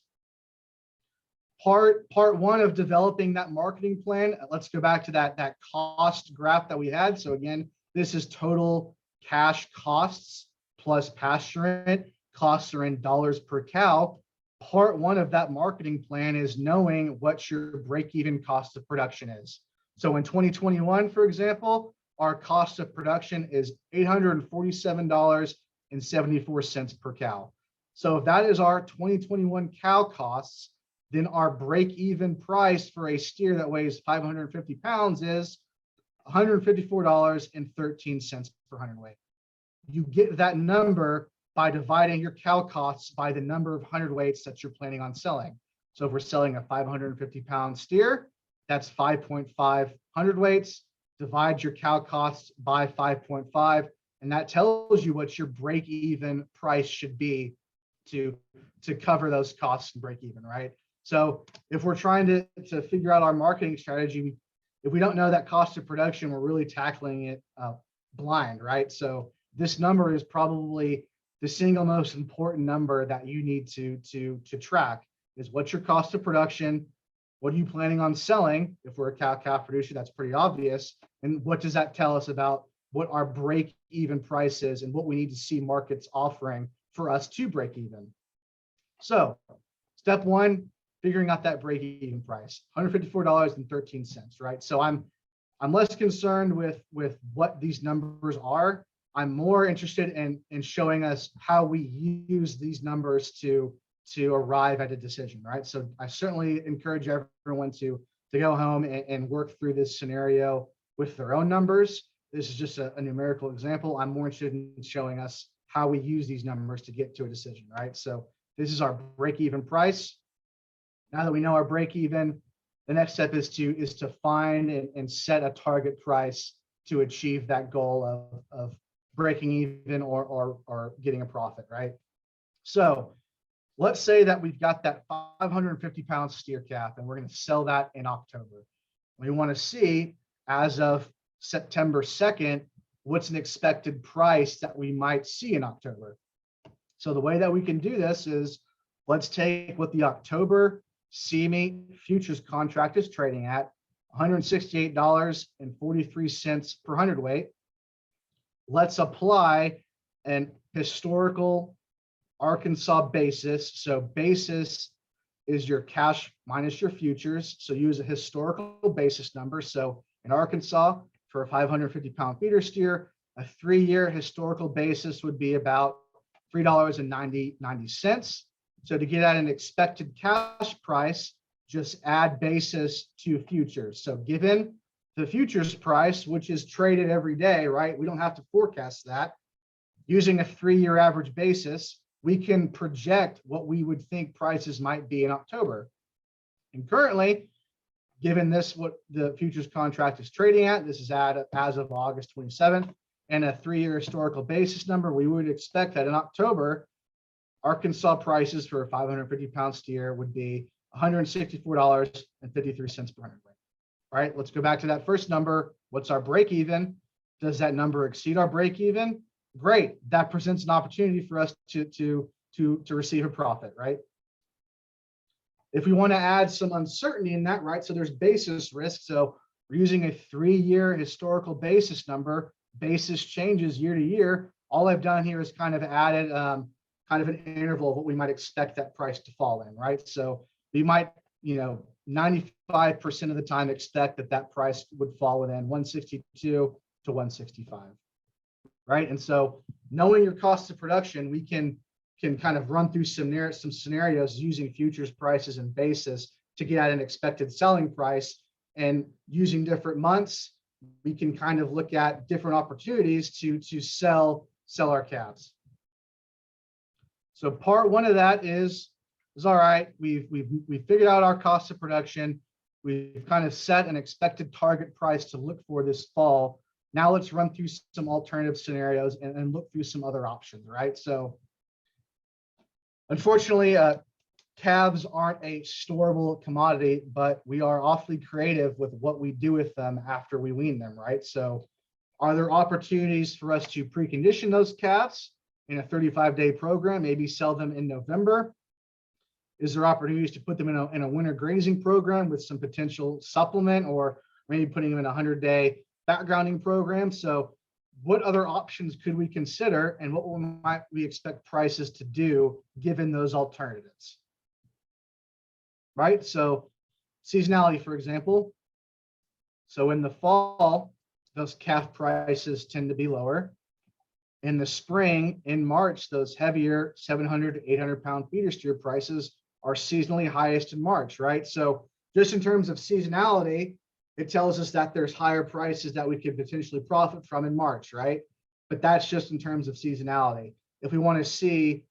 Speaker 1: Part one of developing that marketing plan, let's go back to that cost graph that we had. So again, this is total cash costs plus pasture rent. Costs are in dollars per cow. Part one of that marketing plan is knowing what your break-even cost of production is. So in 2021, for example, our cost of production is $847.74 per cow. So if that is our 2021 cow costs, then our break-even price for a steer that weighs 550 pounds is $154.13 per hundredweight. You get that number by dividing your cow costs by the number of hundredweights that you're planning on selling. So if we're selling a 550 pound steer, that's 5.5 hundredweights. divide your cow costs by 5.5, and that tells you what your break-even price should be to cover those costs and break even, right? So if we're trying to figure out our marketing strategy, if we don't know that cost of production, we're really tackling it blind, right? So this number is probably the single most important number that you need to track is what's your cost of production, what are you planning on selling? If we're a cow-calf producer, that's pretty obvious. And what does that tell us about what our break-even price is and what we need to see markets offering for us to break even? So step one, figuring out that break-even price, $154.13, right? So I'm less concerned with what these numbers are. I'm more interested in showing us how we use these numbers to arrive at a decision, right? So I certainly encourage everyone to go home and work through this scenario with their own numbers. This is just a numerical example. I'm more interested in showing us how we use these numbers to get to a decision, right? So this is our break-even price. Now that we know our break-even, the next step is to find and set a target price to achieve that goal of breaking even or getting a profit, right? So let's say that we've got that 550-pound steer calf and we're going to sell that in October. We want to see, as of September 2nd, what's an expected price that we might see in October. So the way that we can do this is, let's take what the October CME futures contract is trading at, $168.43 per hundredweight. Let's apply an historical Arkansas basis. So basis is your cash minus your futures. So use a historical basis number. So in Arkansas, for a 550-pound feeder steer, a 3-year historical basis would be about $3.90. So to get at an expected cash price, just add basis to futures. So given the futures price, which is traded every day, right? We don't have to forecast that. Using a 3-year average basis, we can project what we would think prices might be in October. And currently, given this, what the futures contract is trading at, this is as of August 27th, and a 3-year historical basis number, we would expect that in October, Arkansas prices for a 550-pound steer would be $164.53 per hundredweight. All right, let's go back to that first number. What's our break even? Does that number exceed our break even? Great, that presents an opportunity for us to receive a profit, right? If we want to add some uncertainty in that, right? So there's basis risk. So we're using a 3-year historical basis number. Basis changes year to year. All I've done here is kind of added kind of an interval of what we might expect that price to fall in, right? So we might, 95% of the time expect that price would fall within 162 to 165, right? And so knowing your cost of production, we can kind of run through some scenarios using futures prices and basis to get at an expected selling price. And using different months, we can kind of look at different opportunities to sell our calves. So part one of that is all right. We've figured out our cost of production. We've kind of set an expected target price to look for this fall. Now let's run through some alternative scenarios and look through some other options, right? So unfortunately, calves aren't a storable commodity, but we are awfully creative with what we do with them after we wean them, right? So are there opportunities for us to precondition those calves in a 35-day program, maybe sell them in November? Is there opportunities to put them in a winter grazing program with some potential supplement, or maybe putting them in a 100-day backgrounding program? So what other options could we consider, and what might we expect prices to do given those alternatives? Right? So seasonality, for example. So in the fall, those calf prices tend to be lower. In the spring, in March, those heavier 700 to 800-pound feeder steer prices are seasonally highest in March, right? So just in terms of seasonality, it tells us that there's higher prices that we could potentially profit from in March, right? But that's just in terms of seasonality. If we want to see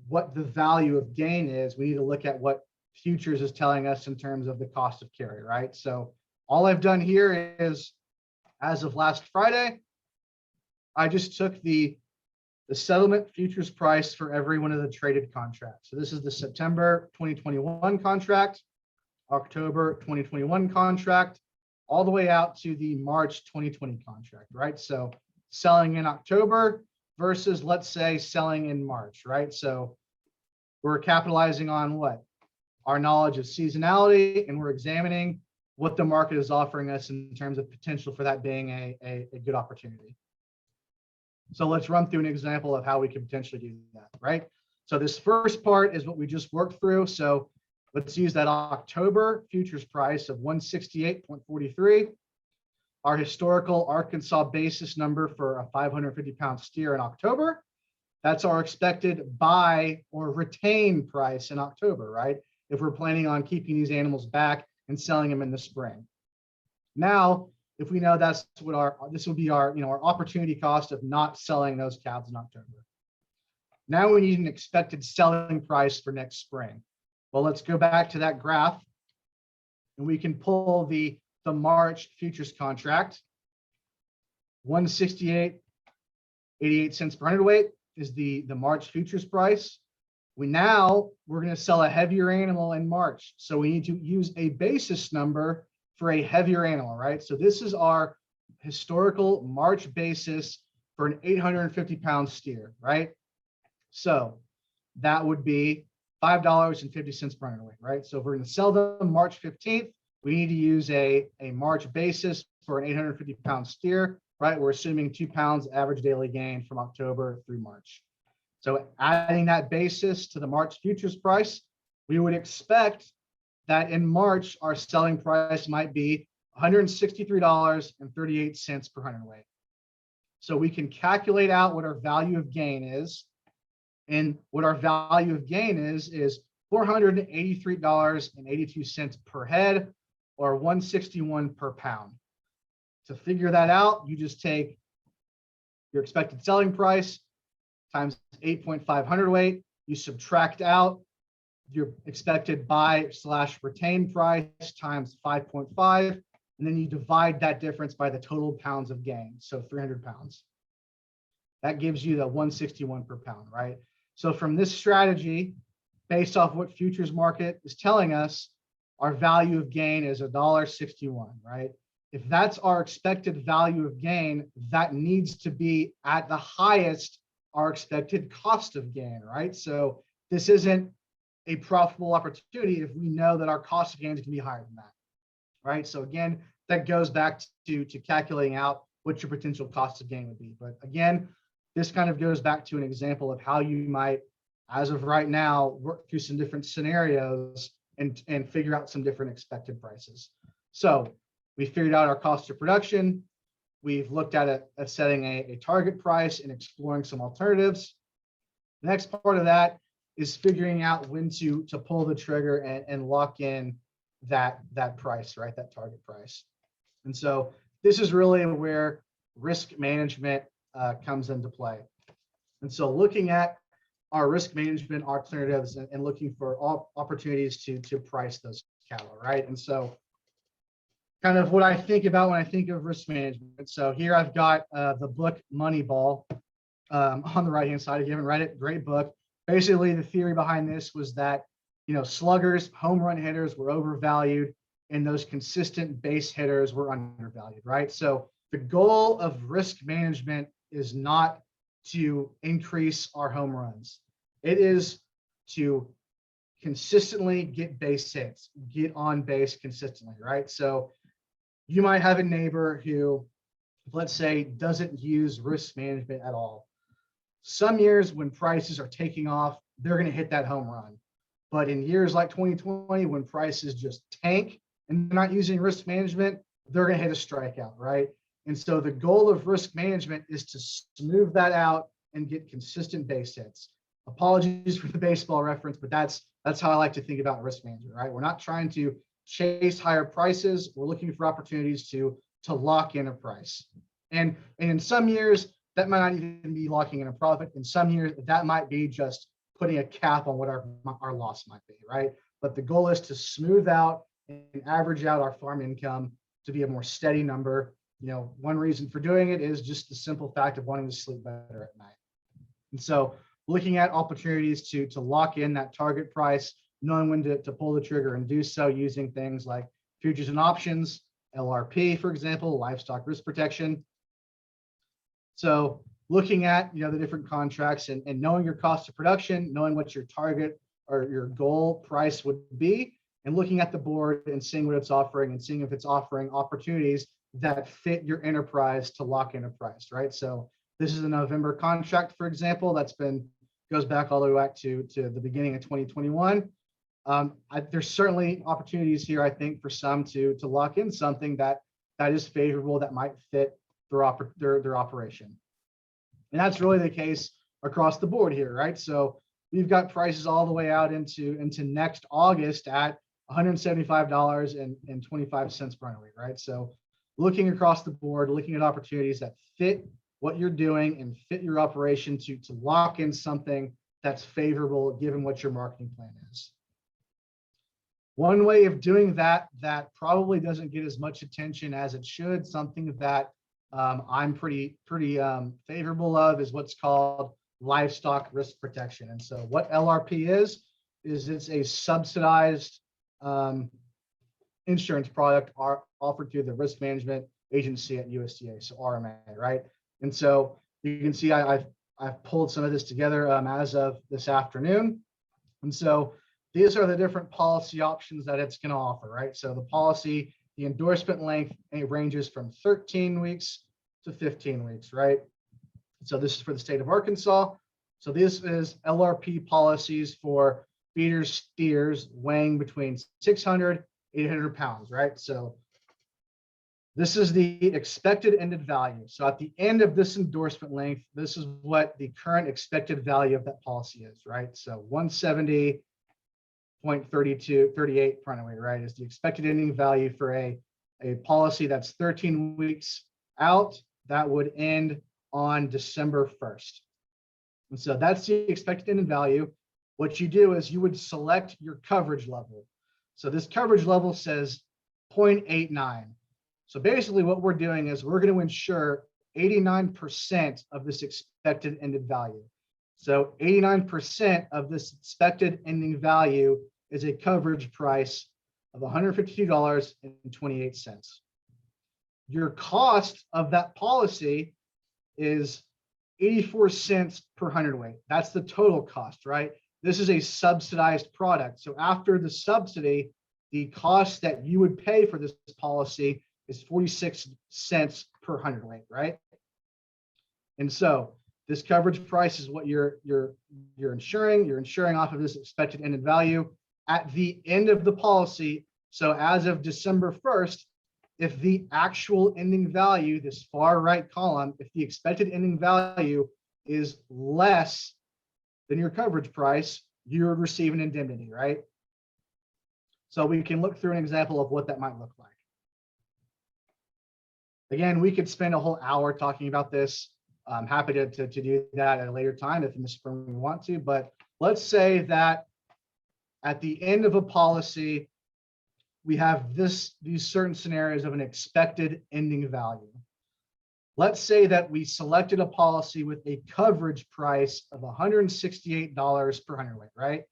Speaker 1: what the value of gain is, we need to look at what futures is telling us in terms of the cost of carry, right? So all I've done here is As of last Friday, I just took the settlement futures price for every one of the traded contracts. So this is the September 2021 contract, October 2021 contract, all the way out to the March 2020 contract, right? So selling in October versus, let's say, selling in March, right? So we're capitalizing on what? Our knowledge of seasonality, and we're examining what the market is offering us in terms of potential for that being a good opportunity. So let's run through an example of how we could potentially do that, right? So this first part is what we just worked through. So let's use that October futures price of 168.43, our historical Arkansas basis number for a 550-pound steer in October. That's our expected buy or retain price in October, right? If we're planning on keeping these animals back and selling them in the spring. Now, if we know that's what this will be our opportunity cost of not selling those calves in October. Now we need an expected selling price for next spring. Well, let's go back to that graph and we can pull the March futures contract. 168.88 cents per hundredweight is the March futures price. We're going to sell a heavier animal in March. So we need to use a basis number for a heavier animal, right? So this is our historical March basis for an 850-pound steer, right? So that would be $5.50 per hundredweight, right? So if we're going to sell them March 15th, we need to use a March basis for an 850-pound steer, right? We're assuming 2 pounds average daily gain from October through March. So adding that basis to the March futures price, we would expect that in March, our selling price might be $163.38 per hundredweight. So we can calculate out what our value of gain is. And what our value of gain is $483.82 per head, or 161 per pound. To figure that out, you just take your expected selling price times 8.5 hundredweight. You subtract out your expected buy/retain price times 5.5, and then you divide that difference by the total pounds of gain, so 300 pounds. That gives you the 161 per pound, right? So from this strategy, based off what futures market is telling us, our value of gain is $1.61, right? If that's our expected value of gain, that needs to be at the highest our expected cost of gain, right? So this isn't a profitable opportunity if we know that our cost of gain is going to be higher than that, right? So again, that goes back to calculating out what your potential cost of gain would be. But again, this kind of goes back to an example of how you might, as of right now, work through some different scenarios and figure out some different expected prices. So we figured out our cost of production. We've looked at setting a target price and exploring some alternatives. The next part of that is figuring out when to pull the trigger and lock in that price, right? That target price. And so this is really where risk management comes into play. And so looking at our risk management alternatives and looking for opportunities to price those cattle, right? And so kind of what I think about when I think of risk management. So here I've got the book Moneyball on the right-hand side. If you haven't read it, great book. Basically, the theory behind this was that, sluggers, home run hitters were overvalued and those consistent base hitters were undervalued, right? So the goal of risk management is not to increase our home runs. It is to consistently get base hits, get on base consistently, right? So you might have a neighbor who, let's say, doesn't use risk management at all. Some years when prices are taking off, they're going to hit that home run. But in years like 2020, when prices just tank and they're not using risk management, they're going to hit a strikeout, right? And so the goal of risk management is to smooth that out and get consistent base hits. Apologies for the baseball reference, but that's how I like to think about risk management, right? We're not trying to chase higher prices. We're looking for opportunities to lock in a price. And in some years, that might not even be locking in a profit. In some years, that might be just putting a cap on what our loss might be, right? But the goal is to smooth out and average out our farm income to be a more steady number one reason for doing it is just the simple fact of wanting to sleep better at night. And so looking at opportunities to lock in that target price, knowing when to pull the trigger and do so using things like futures and options, LRP, for example, livestock risk protection. So looking at the different contracts and knowing your cost of production, knowing what your target or your goal price would be, and looking at the board and seeing what it's offering and seeing if it's offering opportunities that fit your enterprise to lock in a price, right? So this is a November contract, for example, goes back all the way back to the beginning of 2021. There's certainly opportunities here, I think, for some to lock in something that is favorable, that might fit their operation. And that's really the case across the board here, right? So we've got prices all the way out into next August at $175.25 per hundredweight, right? So looking across the board, looking at opportunities that fit what you're doing and fit your operation to lock in something that's favorable given what your marketing plan is. One way of doing that probably doesn't get as much attention as it should, something that I'm pretty favorable of, is what's called livestock risk protection. And so what LRP is it's a subsidized insurance product offered through the risk management agency at USDA, so RMA, right? And so you can see I've pulled some of this together as of this afternoon. And so these are the different policy options that it's going to offer, right? So the endorsement length, it ranges from 13 weeks to 15 weeks, right? So this is for the state of Arkansas. So this is LRP policies for feeders, steers weighing between 600, 800 pounds, right? So this is the expected ended value. So at the end of this endorsement length, this is what the current expected value of that policy is, right? So 170.38 per hundredweight, right, is the expected ending value for a policy that's 13 weeks out that would end on December 1st. And so that's the expected ending value. What you do is you would select your coverage level. So this coverage level says 0.89. So basically what we're doing is we're going to insure 89% of this expected ended value. So 89% of this expected ending value is a coverage price of $152.28. Your cost of that policy is 84 cents per hundredweight. That's the total cost, right? This is a subsidized product. So after the subsidy, the cost that you would pay for this policy is 46 cents per hundredweight, right? And so this coverage price is what you're insuring. You're insuring off of this expected ended value at the end of the policy. So as of December 1st, if the actual ending value, this far right column, if the expected ending value is less than your coverage price, you would receive an indemnity, right? So we can look through an example of what that might look like. Again, we could spend a whole hour talking about this. I'm happy to do that at a later time if Mr. Furman want to, but let's say that at the end of a policy, we have these certain scenarios of an expected ending value. Let's say that we selected a policy with a coverage price of $168 per hundredweight, right?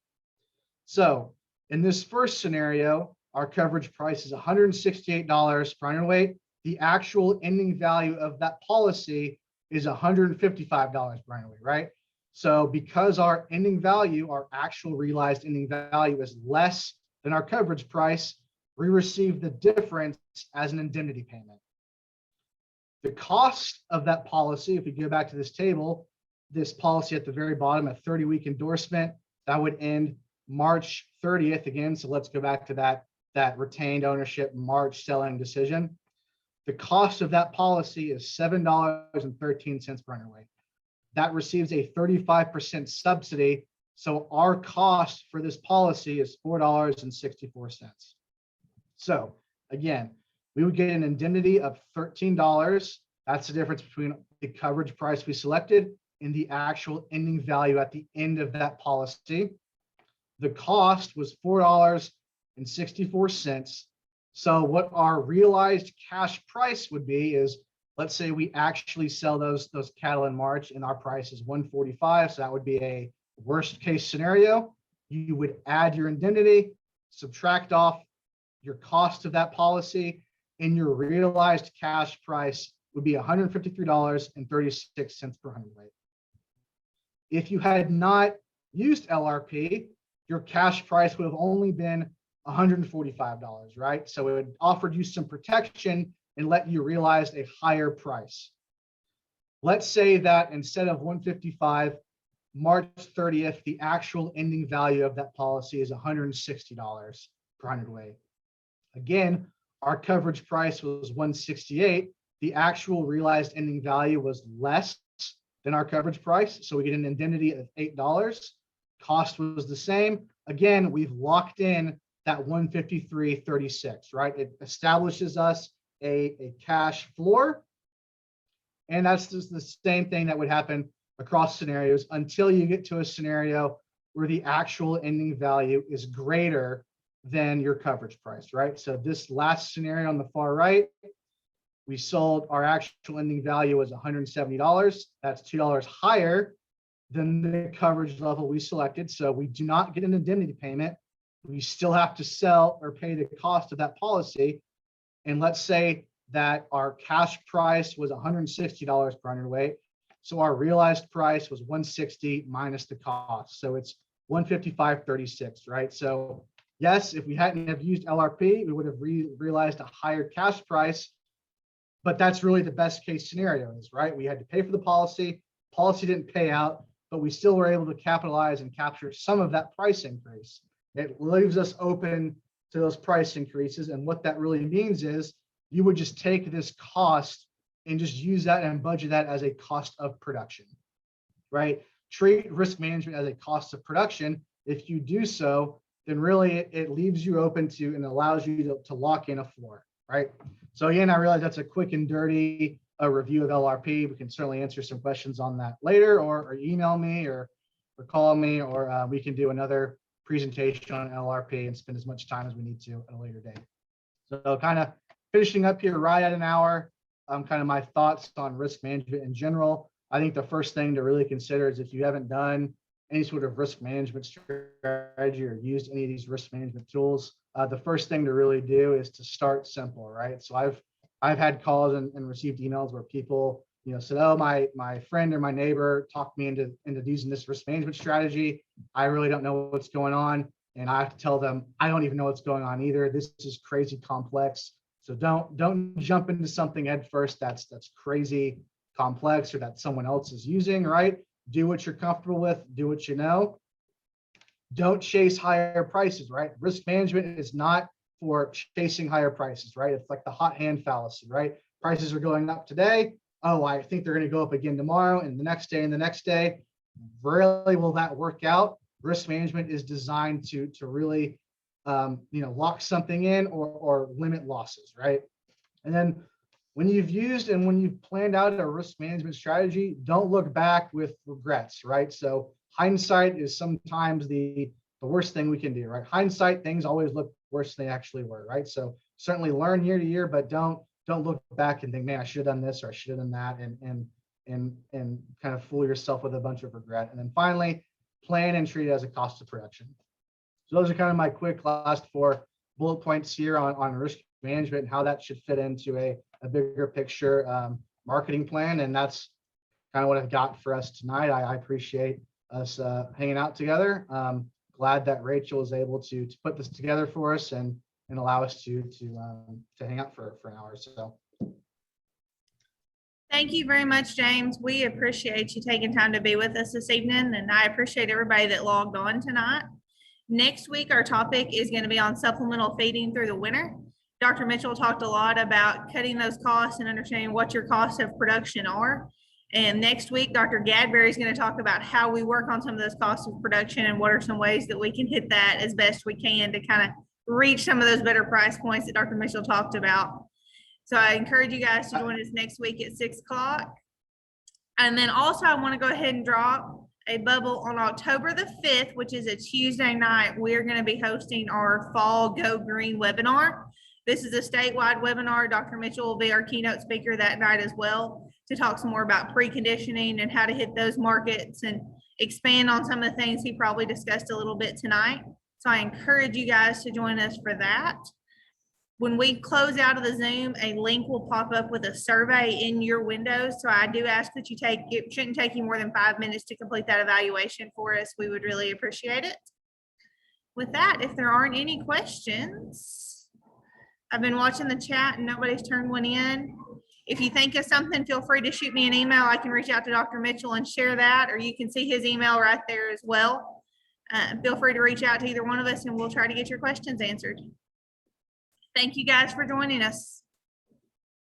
Speaker 1: So in this first scenario, our coverage price is $168 per hundredweight. The actual ending value of that policy is $155 per hundredweight, right? So because our ending value, our actual realized ending value is less than our coverage price, we receive the difference as an indemnity payment. The cost of that policy, if we go back to this table, this policy at the very bottom, a 30-week endorsement, that would end March 30th again. So let's go back to that retained ownership March selling decision. The cost of that policy is $7.13 per hundredweight. That receives a 35% subsidy. So our cost for this policy is $4.64. So again, we would get an indemnity of $13. That's the difference between the coverage price we selected and the actual ending value at the end of that policy. The cost was $4.64. So what our realized cash price would be is, let's say we actually sell those cattle in March and our price is 145. So that would be a worst case scenario. You would add your indemnity, subtract off your cost of that policy, and your realized cash price would be $153.36 per hundredweight. If you had not used LRP, your cash price would have only been $145, right? So it would offered you some protection and let you realize a higher price. Let's say that instead of 155, March 30th, the actual ending value of that policy is $160 per hundredweight. Again, our coverage price was 168. The actual realized ending value was less than our coverage price. So we get an indemnity of $8. Cost was the same. Again, we've locked in that 153.36, right? It establishes us a cash floor. And that's just the same thing that would happen across scenarios until you get to a scenario where the actual ending value is greater than your coverage price, right? So this last scenario on the far right, we sold, our actual ending value was $170. That's $2 higher than the coverage level we selected. So we do not get an indemnity payment. We still have to sell or pay the cost of that policy. And let's say that our cash price was $160 per hundredweight. So our realized price was 160 minus the cost. So it's 155.36, right? So yes, if we hadn't have used LRP, we would have realized a higher cash price, but that's really the best case scenario is, right? We had to pay for the policy didn't pay out, but we still were able to capitalize and capture some of that price increase. It leaves us open to those price increases. And what that really means is you would just take this cost and just use that and budget that as a cost of production, right? Treat risk management as a cost of production. If you do so, then really it leaves you open to and allows you to lock in a floor, right? So again, I realize that's a quick and dirty review of LRP. We can certainly answer some questions on that later, or email me or call me, or we can do another presentation on LRP and spend as much time as we need to at a later date. So kind of finishing up here right at an hour, kind of my thoughts on risk management in general. I think the first thing to really consider is if you haven't done any sort of risk management strategy or used any of these risk management tools, the first thing to really do is to start simple, right? So I've had calls and received emails where people, said, oh, my friend or my neighbor talked me into using this risk management strategy. I really don't know what's going on. And I have to tell them, I don't even know what's going on either. This is crazy complex. So don't jump into something head first that's crazy complex or that someone else is using, right? Do what you're comfortable with, do what you know. Don't chase higher prices, right? Risk management is not for chasing higher prices, right? It's like the hot hand fallacy, right? Prices are going up today. Oh, I think they're going to go up again tomorrow and the next day and the next day. Rarely will that work out. Risk management is designed to really lock something in or limit losses, right? And then when you've used and when you've planned out a risk management strategy, don't look back with regrets, right? So hindsight is sometimes the worst thing we can do, right? Hindsight, things always look worse than they actually were, right? So certainly learn year to year, but don't look back and think, man, I should have done this or I should have done that, and kind of fool yourself with a bunch of regret. And then finally, plan and treat it as a cost of production. So those are kind of my quick last 4 bullet points here on risk management and how that should fit into a bigger picture marketing plan. And that's kind of what I've got for us tonight. I appreciate us hanging out together. Glad that Rachel was able to put this together for us and allow us to hang out for an hour or so.
Speaker 2: Thank you very much, James. We appreciate you taking time to be with us this evening, and I appreciate everybody that logged on tonight. Next week, our topic is going to be on supplemental feeding through the winter. Dr. Mitchell talked a lot about cutting those costs and understanding what your costs of production are. And next week, Dr. Gadberry is going to talk about how we work on some of those costs of production and what are some ways that we can hit that as best we can to kind of reach some of those better price points that Dr. Mitchell talked about. So I encourage you guys to join us next week at 6 o'clock. And then also I want to go ahead and drop a bubble on October the 5th, which is a Tuesday night. We're going to be hosting our Fall Go Green webinar. This is a statewide webinar. Dr. Mitchell will be our keynote speaker that night as well to talk some more about preconditioning and how to hit those markets and expand on some of the things he probably discussed a little bit tonight. So I encourage you guys to join us for that. When we close out of the Zoom, a link will pop up with a survey in your windows. So I do ask that you it shouldn't take you more than 5 minutes to complete that evaluation for us. We would really appreciate it. With that, if there aren't any questions, I've been watching the chat and nobody's turned one in. If you think of something, feel free to shoot me an email. I can reach out to Dr. Mitchell and share that, or you can see his email right there as well. Feel free to reach out to either one of us and we'll try to get your questions answered. Thank you guys for joining us.